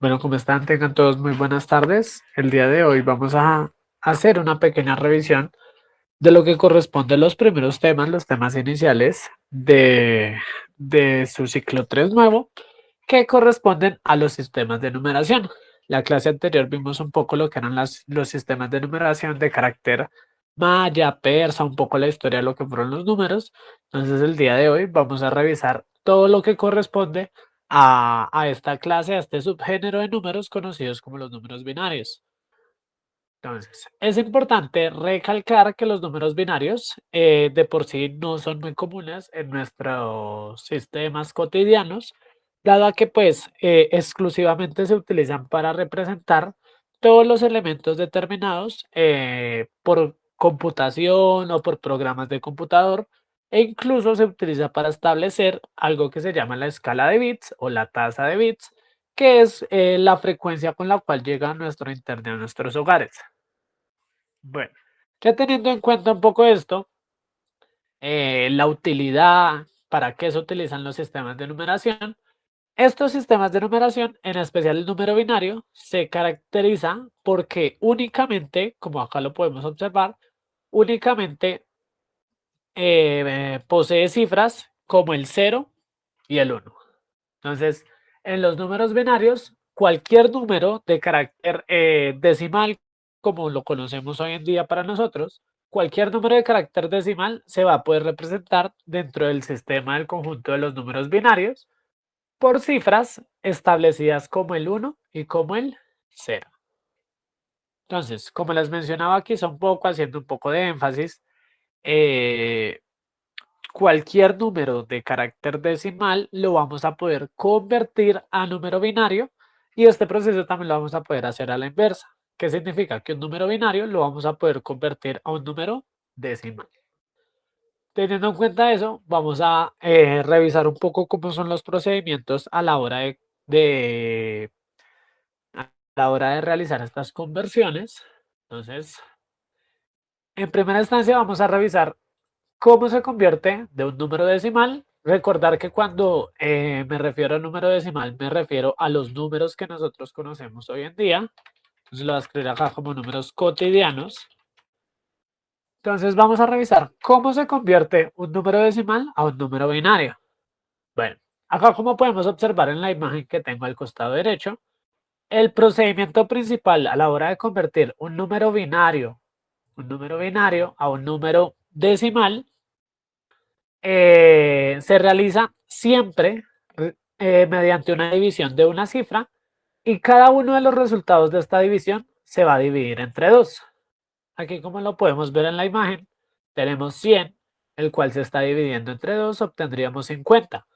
Bueno, ¿cómo están? Tengan todos muy buenas tardes. El día de hoy vamos a hacer una pequeña revisión de lo que corresponde a los primeros temas, los temas iniciales de su ciclo 3 nuevo, que corresponden a los sistemas de numeración. La clase anterior vimos un poco lo que eran los sistemas de numeración de carácter maya, persa, un poco la historia de lo que fueron los números. Entonces, el día de hoy vamos a revisar todo lo que corresponde a esta clase, a este subgénero de números conocidos como los números binarios. Entonces, es importante recalcar que los números binarios de por sí no son muy comunes en nuestros sistemas cotidianos, dado a que pues exclusivamente se utilizan para representar todos los elementos determinados por computación o por programas de computador, e incluso se utiliza para establecer algo que se llama la escala de bits o la tasa de bits, que es la frecuencia con la cual llega nuestro internet a nuestros hogares. Bueno, ya teniendo en cuenta un poco esto, la utilidad, para qué se utilizan los sistemas de numeración, estos sistemas de numeración, en especial el número binario, se caracteriza porque únicamente, como acá lo podemos observar, únicamente posee cifras como el cero y el uno. Entonces, en los números binarios, cualquier número de carácter decimal, como lo conocemos hoy en día para nosotros, cualquier número de carácter decimal se va a poder representar dentro del sistema del conjunto de los números binarios por cifras establecidas como el uno y como el cero. Entonces, como les mencionaba aquí, son poco haciendo un poco de énfasis. eh, Cualquier número de carácter decimal lo vamos a poder convertir a número binario, y este proceso también lo vamos a poder hacer a la inversa. ¿Qué significa? Que un número binario lo vamos a poder convertir a un número decimal. Teniendo en cuenta eso, vamos a revisar un poco cómo son los procedimientos a la hora de- a la hora de realizar estas conversiones. Entonces, en primera instancia vamos a revisar ¿cómo se convierte de un número decimal? Recordar que cuando me refiero a número decimal, me refiero a los números que nosotros conocemos hoy en día. Entonces lo voy a escribir acá como números cotidianos. Entonces vamos a revisar cómo se convierte un número decimal a un número binario. Bueno, acá como podemos observar en la imagen que tengo al costado derecho, el procedimiento principal a la hora de convertir un número binario a un número decimal, se realiza siempre mediante una división de una cifra, y cada uno de los resultados de esta división se va a dividir entre dos. Aquí, como lo podemos ver en la imagen, tenemos 100, el cual se está dividiendo entre 2, obtendríamos 50.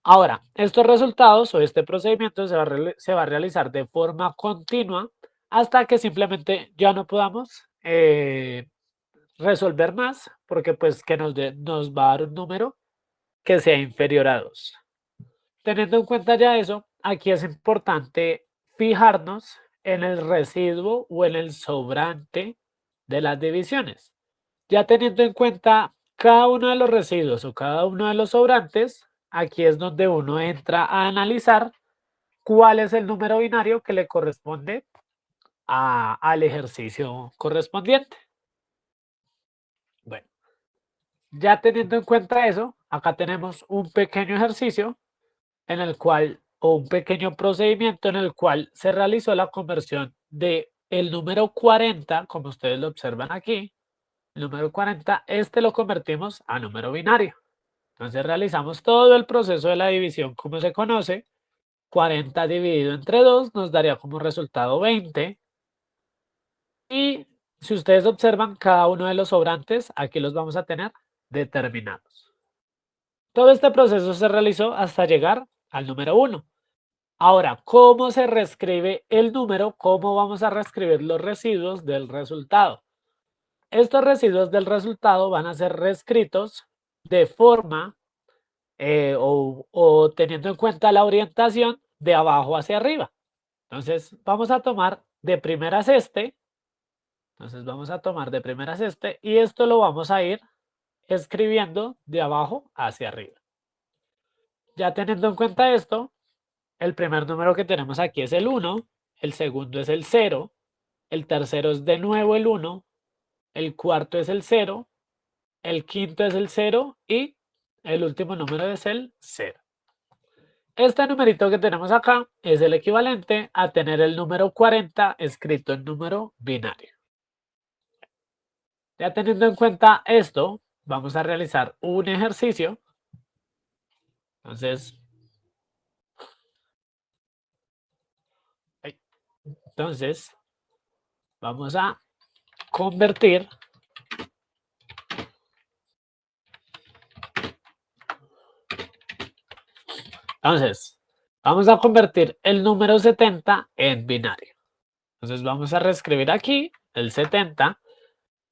Ahora, estos resultados o este procedimiento se va a realizar de forma continua hasta que simplemente ya no podamos resolver más, porque pues que nos va a dar un número que sea inferior a 2. Teniendo en cuenta ya eso, aquí es importante fijarnos en el residuo o en el sobrante de las divisiones. Ya teniendo en cuenta cada uno de los residuos o cada uno de los sobrantes, aquí es donde uno entra a analizar cuál es el número binario que le corresponde al ejercicio correspondiente. Bueno, ya teniendo en cuenta eso, acá tenemos un pequeño ejercicio en el cual, o un pequeño procedimiento en el cual se realizó la conversión de el número 40, como ustedes lo observan aquí, el número 40, este lo convertimos a número binario. Entonces realizamos todo el proceso de la división como se conoce. 40 dividido entre 2 nos daría como resultado 20. Y si ustedes observan, cada uno de los sobrantes aquí los vamos a tener determinados. Todo este proceso se realizó hasta llegar al número 1. Ahora, ¿cómo se reescribe el número? ¿Cómo vamos a reescribir los residuos del resultado? Estos residuos del resultado van a ser reescritos de forma o teniendo en cuenta la orientación de abajo hacia arriba. Entonces, vamos a tomar de primeras este. Entonces, vamos a tomar de primeras este y esto lo vamos a ir escribiendo de abajo hacia arriba. Ya teniendo en cuenta esto, El primer número que tenemos aquí es el 1, el segundo es el 0, el tercero es de nuevo el 1, el cuarto es el 0, el quinto es el 0 y el último número es el 0. Este numerito que tenemos acá es el equivalente a tener el número 40 escrito en número binario. Ya teniendo en cuenta esto, vamos a realizar un ejercicio. Entonces, vamos a convertir. Entonces, vamos a convertir el número 70 en binario. Entonces, vamos a reescribir aquí el 70.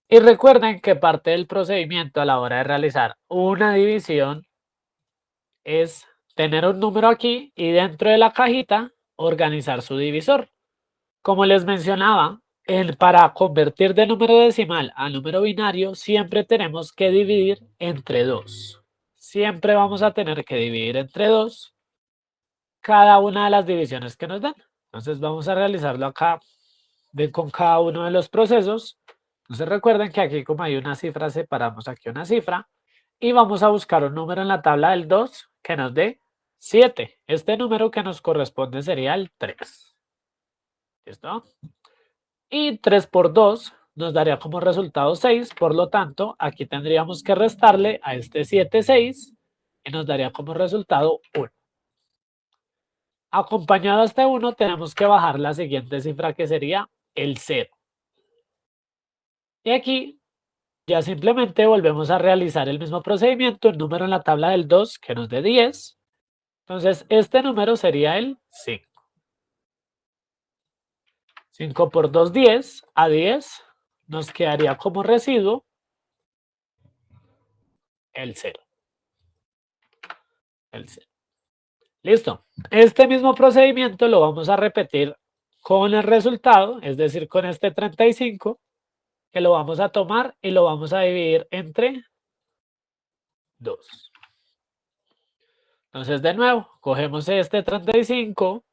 Y recuerden que parte del procedimiento a la hora de realizar una división es tener un número aquí y dentro de la cajita organizar su divisor. Como les mencionaba, para convertir de número decimal a número binario siempre tenemos que dividir entre 2. Siempre vamos a tener que dividir entre 2 cada una de las divisiones que nos dan. Entonces vamos a realizarlo acá con cada uno de los procesos. Entonces recuerden que aquí como hay una cifra, separamos aquí una cifra y vamos a buscar un número en la tabla del 2 que nos dé 7. Este número que nos corresponde sería el 3. ¿Listo? Y 3 por 2 nos daría como resultado 6. Por lo tanto, aquí tendríamos que restarle a este 7, 6 y nos daría como resultado 1. Acompañado a este 1 tenemos que bajar la siguiente cifra que sería el 0. Y aquí ya simplemente volvemos a realizar el mismo procedimiento, el número en la tabla del 2 que nos dé 10. Entonces, este número sería el 5. 5 por 2, 10. A 10 nos quedaría como residuo el 0. El 0. Listo. Este mismo procedimiento lo vamos a repetir con el resultado, es decir, con este 35, que lo vamos a tomar y lo vamos a dividir entre 2. Entonces, de nuevo, cogemos este 35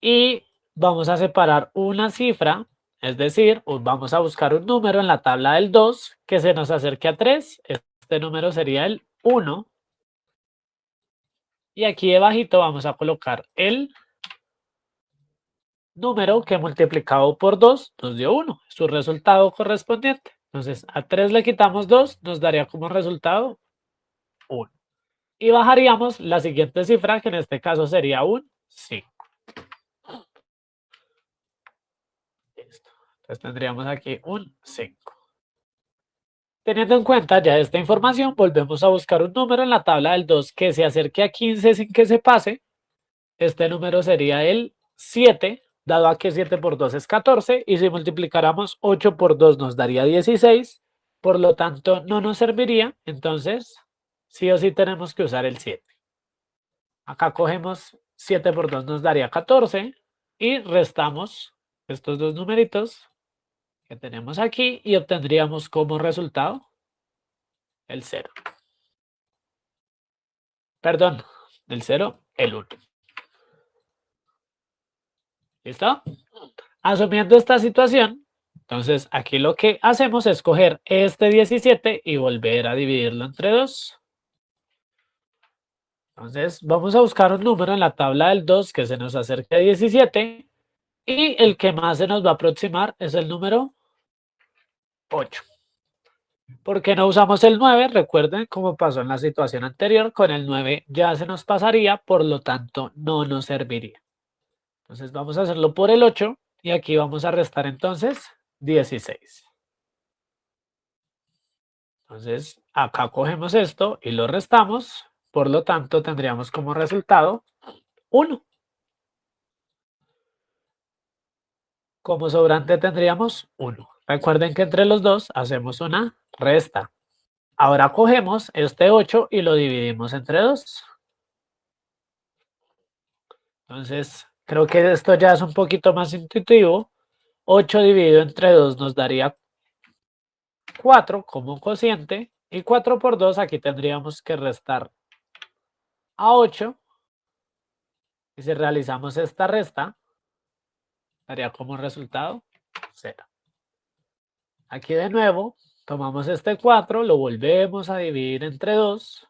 y vamos a separar una cifra, es decir, vamos a buscar un número en la tabla del 2 que se nos acerque a 3. Este número sería el 1. Y aquí debajito vamos a colocar el número que multiplicado por 2 nos dio 1, su resultado correspondiente. Entonces, a 3 le quitamos 2, nos daría como resultado 1. Y bajaríamos la siguiente cifra, que en este caso sería un 5. Listo. Entonces tendríamos aquí un 5. Teniendo en cuenta ya esta información, volvemos a buscar un número en la tabla del 2 que se acerque a 15 sin que se pase. Este número sería el 7, dado a que 7 por 2 es 14, y si multiplicáramos 8 por 2 nos daría 16, por lo tanto no nos serviría, entonces sí o sí tenemos que usar el 7. Acá cogemos 7 por 2 nos daría 14 y restamos estos dos numeritos que tenemos aquí y obtendríamos como resultado el 0. Perdón, el 0, el 1. ¿Listo? Asumiendo esta situación, entonces aquí lo que hacemos es coger este 17 y volver a dividirlo entre 2. Entonces vamos a buscar un número en la tabla del 2 que se nos acerque a 17 y el que más se nos va a aproximar es el número 8. ¿Por qué no usamos el 9? Recuerden cómo pasó en la situación anterior, con el 9 ya se nos pasaría, por lo tanto no nos serviría. Entonces vamos a hacerlo por el 8 y aquí vamos a restar entonces 16. Entonces acá cogemos esto y lo restamos, por lo tanto tendríamos como resultado 1. Como sobrante tendríamos 1. Recuerden que entre los dos hacemos una resta. Ahora cogemos este 8 y lo dividimos entre 2. Entonces creo que esto ya es un poquito más intuitivo. 8 dividido entre 2 nos daría 4 como cociente y 4 por 2 aquí tendríamos que restar a 8 Y si realizamos esta resta, daría como resultado 0. Aquí de nuevo, tomamos este 4, lo volvemos a dividir entre 2.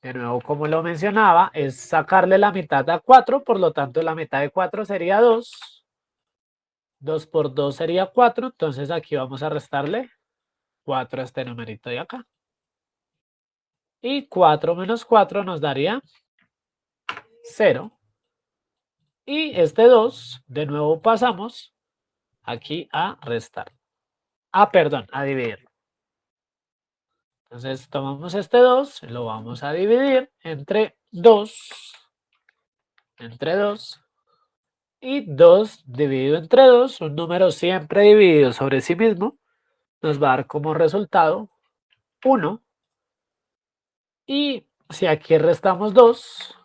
De nuevo, como lo mencionaba, es sacarle la mitad a 4, por lo tanto la mitad de 4 sería 2. 2 por 2 sería 4, entonces aquí vamos a restarle 4 a este numerito de acá. Y 4 menos 4 nos daría 0. Y este 2, de nuevo pasamos aquí a restar. Perdón, a dividir. Entonces tomamos este 2, lo vamos a dividir entre 2. Entre 2. Y 2 dividido entre 2, un número siempre dividido sobre sí mismo, nos va a dar como resultado 1. Y si aquí restamos 2,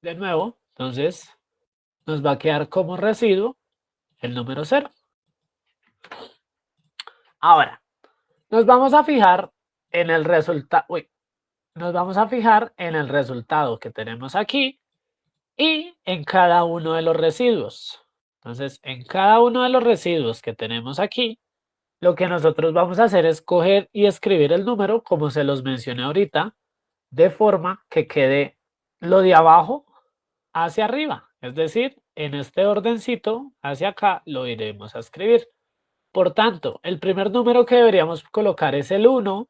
de nuevo, entonces nos va a quedar como residuo el número 0. Ahora, nos vamos a fijar en el resultado. Nos vamos a fijar en el resultado que tenemos aquí y en cada uno de los residuos. Entonces, en cada uno de los residuos que tenemos aquí, lo que nosotros vamos a hacer es coger y escribir el número, como se los mencioné ahorita, de forma que quede lo de abajo hacia arriba. Es decir, en este ordencito hacia acá lo iremos a escribir. Por tanto, el primer número que deberíamos colocar es el 1,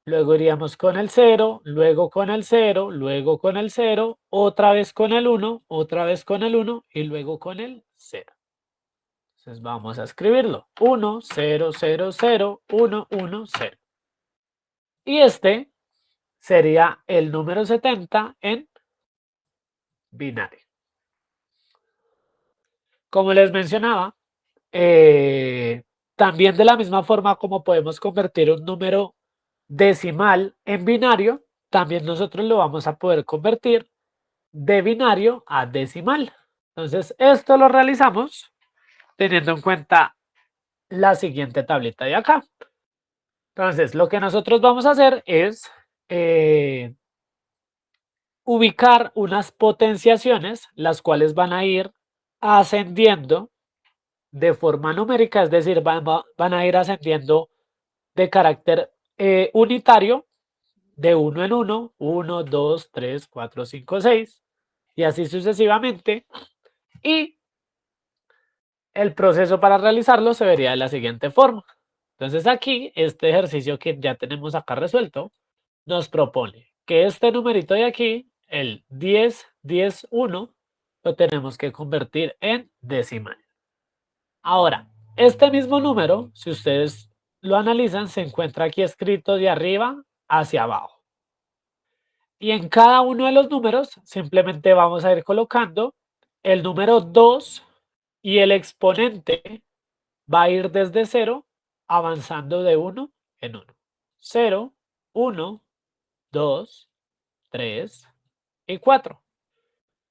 luego iríamos con el 0, luego con el 0, luego con el 0, otra vez con el 1, otra vez con el 1 y luego con el 0. Entonces vamos a escribirlo. 1, 0, 0, 0, 1, 1, 0. Y este sería el número 70 en binario. Como les mencionaba, también de la misma forma como podemos convertir un número decimal en binario, también nosotros lo vamos a poder convertir de binario a decimal. Entonces, esto lo realizamos teniendo en cuenta la siguiente tablita de acá. Entonces, lo que nosotros vamos a hacer es ubicar unas potenciaciones, las cuales van a ir ascendiendo de forma numérica, es decir, van a ir ascendiendo de carácter unitario, de 1 en 1, 1, 2, 3, 4, 5, 6, y así sucesivamente. Y el proceso para realizarlo se vería de la siguiente forma. Entonces aquí, este ejercicio que ya tenemos acá resuelto, nos propone que este numerito de aquí, el 10, 10, 1, lo tenemos que convertir en decimal. Ahora, este mismo número, si ustedes lo analizan, se encuentra aquí escrito de arriba hacia abajo. Y en cada uno de los números simplemente vamos a ir colocando el número 2 y el exponente va a ir desde 0 avanzando de 1 en 1. 0, 1, 2, 3 y 4.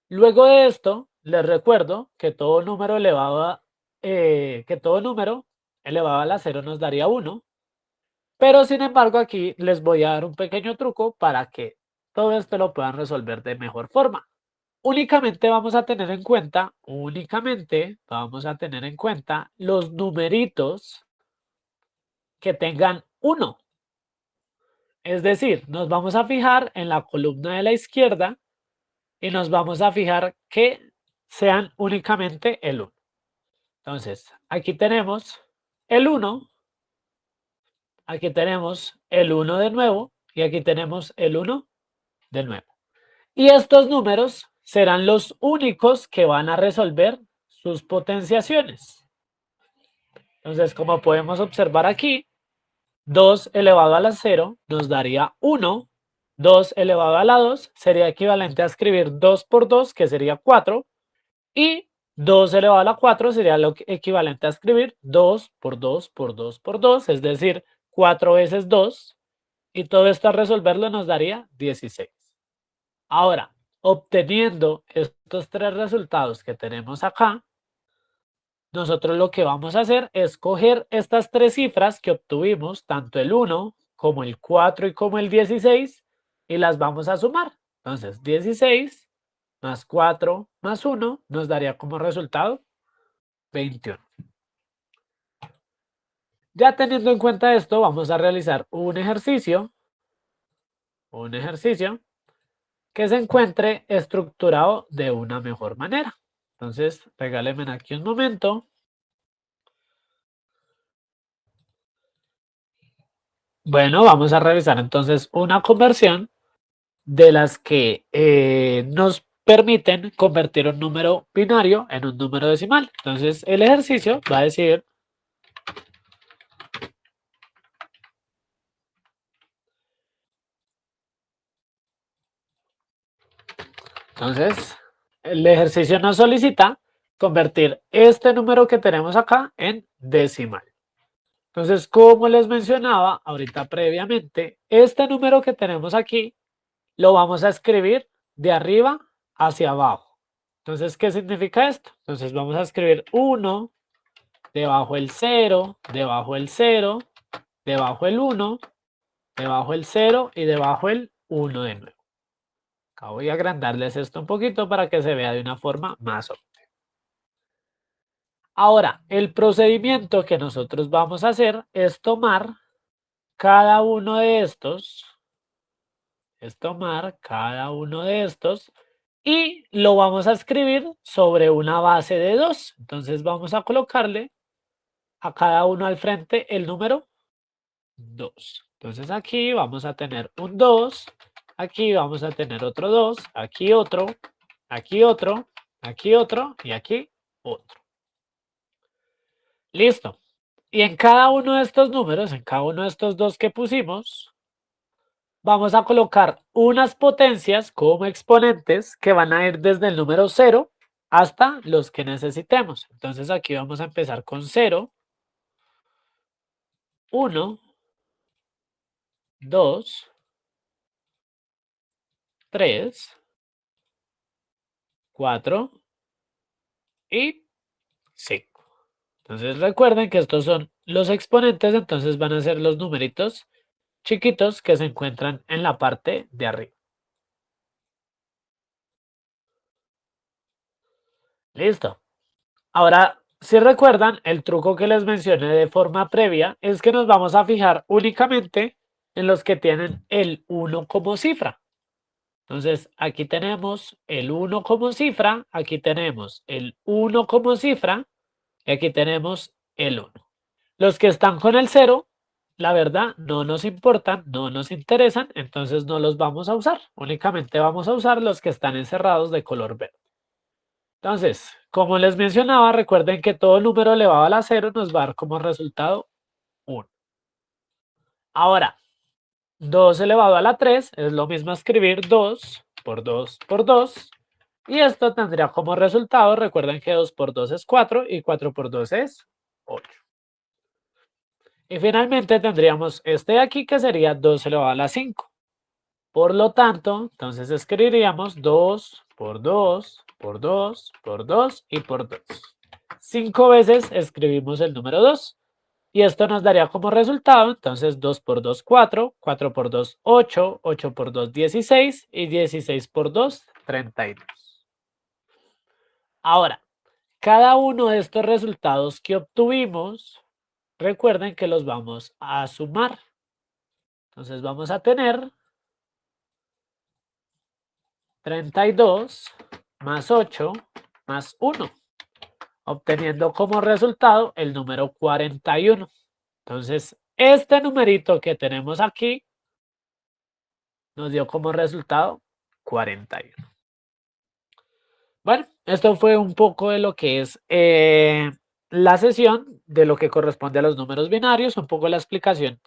Luego de esto, les recuerdo que todo número elevado a la 0 nos daría 1. Pero sin embargo, aquí les voy a dar un pequeño truco para que todo esto lo puedan resolver de mejor forma. Únicamente vamos a tener en cuenta los numeritos que tengan 1. Es decir, nos vamos a fijar en la columna de la izquierda y nos vamos a fijar que sean únicamente el 1. Entonces, aquí tenemos el 1, aquí tenemos el 1 de nuevo y aquí tenemos el 1 de nuevo. Y estos números serán los únicos que van a resolver sus potenciaciones. Entonces, como podemos observar aquí, 2 elevado a la 0 nos daría 1. 2 elevado a la 2 sería equivalente a escribir 2 por 2, que sería 4. Y 2 elevado a la 4 sería lo equivalente a escribir 2 por 2 por 2 por 2, es decir, 4 veces 2. Y todo esto a resolverlo nos daría 16. Ahora, obteniendo estos tres resultados que tenemos acá, nosotros lo que vamos a hacer es coger estas tres cifras que obtuvimos, tanto el 1 como el 4 y como el 16, y las vamos a sumar. Entonces, 16 más 4 más 1 nos daría como resultado 21. Ya teniendo en cuenta esto, vamos a realizar un ejercicio que se encuentre estructurado de una mejor manera. Entonces, regálenme aquí un momento. Bueno, vamos a revisar entonces una conversión de las que nos permiten convertir un número binario en un número decimal. Entonces, el ejercicio va a decir, entonces, el ejercicio nos solicita convertir este número que tenemos acá en decimal. Entonces, como les mencionaba ahorita previamente, este número que tenemos aquí lo vamos a escribir de arriba hacia abajo. Entonces, ¿qué significa esto? Entonces, vamos a escribir 1, debajo el 0, debajo el 0, debajo el 1, debajo el 0 y debajo el 1 de nuevo. Acá voy a agrandarles esto un poquito para que se vea de una forma más óptima. Ahora, el procedimiento que nosotros vamos a hacer es tomar cada uno de estos, y lo vamos a escribir sobre una base de 2. Entonces vamos a colocarle a cada uno al frente el número 2. Entonces aquí vamos a tener un 2, aquí vamos a tener otro 2, aquí otro, aquí otro, aquí otro y aquí otro. Listo. Y en cada uno de estos números, en cada uno de estos dos que pusimos, vamos a colocar unas potencias como exponentes que van a ir desde el número 0 hasta los que necesitemos. Entonces aquí vamos a empezar con 0, 1, 2, 3, 4 y 5. Entonces recuerden que estos son los exponentes, entonces van a ser los numeritos chiquitos que se encuentran en la parte de arriba. Listo. Ahora, si recuerdan, el truco que les mencioné de forma previa es que nos vamos a fijar únicamente en los que tienen el 1 como cifra. Entonces, aquí tenemos el 1 como cifra, aquí tenemos el 1 como cifra y aquí tenemos el 1. Los que están con el 0, la verdad, no nos importan, no nos interesan, entonces no los vamos a usar. Únicamente vamos a usar los que están encerrados de color verde. Entonces, como les mencionaba, recuerden que todo número elevado a la 0 nos va a dar como resultado 1. Ahora, 2 elevado a la 3 es lo mismo escribir 2 por 2 por 2. Y esto tendría como resultado, recuerden que 2 por 2 es 4 y 4 por 2 es 8. Y finalmente tendríamos este de aquí que sería 2 elevado a la 5. Por lo tanto, entonces escribiríamos 2 por 2 por 2 por 2 y por 2. 5 veces escribimos el número 2 y esto nos daría como resultado, entonces 2 por 2, 4, 4 por 2, 8, 8 por 2, 16 y 16 por 2, 32. Ahora, cada uno de estos resultados que obtuvimos, recuerden que los vamos a sumar. Entonces vamos a tener 32 más 8 más 1, obteniendo como resultado el número 41. Entonces, este numerito que tenemos aquí nos dio como resultado 41. Bueno, esto fue un poco de lo que es la sesión, de lo que corresponde a los números binarios, un poco la explicación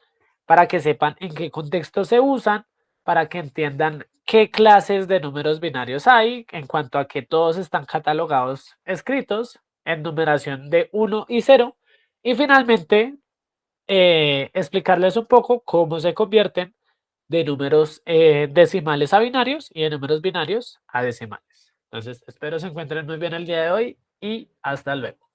para que sepan en qué contexto se usan, para que entiendan qué clases de números binarios hay, en cuanto a que todos están catalogados, escritos en numeración de 1 y 0, y finalmente explicarles un poco cómo se convierten de números decimales a binarios y de números binarios a decimales. Entonces, espero se encuentren muy bien el día de hoy y hasta luego.